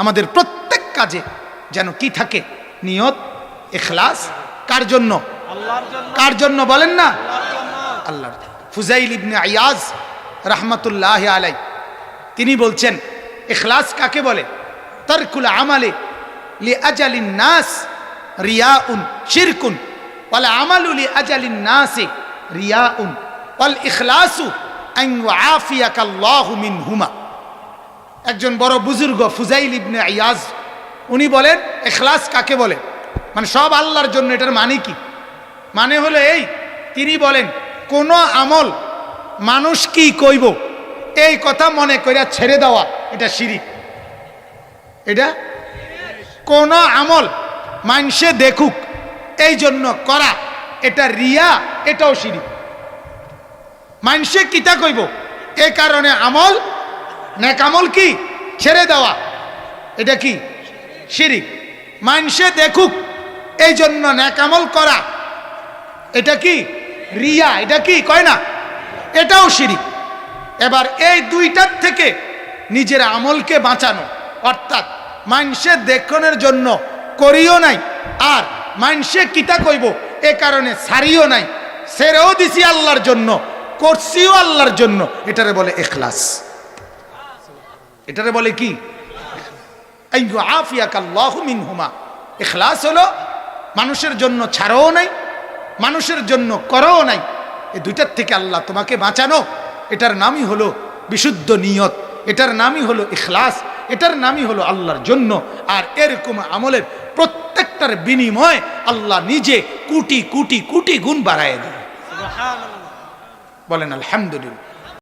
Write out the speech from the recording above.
আমাদের প্রত্যেক কাজে যেন কি থাকে? নিয়ত, ইখলাস। কার জন্য? আল্লাহর জন্য। কার জন্য বলেন না? আল্লাহর জন্য। আল্লাহর। ফুজাইল ইবনে আয়াজ রাহমাতুল্লাহি আলাইহি তিনি বলছেন, ইখলাস কাকে বলে? তারকুল আমালি লিআজালিন নাস রিয়াউন শিরকুন ওয়াল আমালু লিআজালিন নাস রিয়াউন ওয়াল ইখলাসু আন ইউআফিয়াকাল্লাহু মিনহুমা। একজন বড় বুজুর্গ ফুজাইল ইবনে আয়াজ উনি বলেন, ইখলাস কাকে বলে? মানে সব আল্লাহর জন্য। এটার মানে কি? মানে হলো এই, তিনি বলেন কোন আমল মানুষ কি কইব এই কথা মনে কইরা ছেড়ে দেওয়া, এটা শিরিক। এটা কোন আমল মানুষে দেখুক এই জন্য করা, এটা রিয়া, এটাও শিরিক। মানুষে কিতা কইব এই কারণে আমল, নেক আমল কি ছেড়ে দেওয়া, এটা কি? শিরিক। মানুষে দেখুক এই জন্য নেক আমল করা, এটা কি? রিয়া। এটা কি কয় না? এটাও শিরিক। এবার এই দুইটার থেকে নিজের আমলকে বাঁচানো, অর্থাৎ মানুষে দেখনের জন্য করিও নাই, আর মানুষে কিতা কইব এ কারণে সারিও নাই, সেরেও দিছি আল্লাহর জন্য, করছিও আল্লাহর জন্য, এটারে বলে ইখলাস। এটারে বলে কি? আন ইউআফিয়াকাল্লাহু মিনহুমা। ইখলাস হলো মানুষের জন্য ছাড়ও নাই, মানুষের জন্য করও নাই, এই দুইটার থেকে আল্লাহ তোমাকে বাঁচানো, এটার নামই হলো বিশুদ্ধ নিয়ত, এটার নামই হলো ইখলাস, এটার নামই হলো আল্লাহর জন্য। আর এরকম আমলের প্রত্যেকটার বিনিময় আল্লাহ নিজে কোটি কোটি কোটি গুণ বাড়ায় দেয়। সুবহানাল্লাহ। বলেন আলহামদুলিল্লাহ।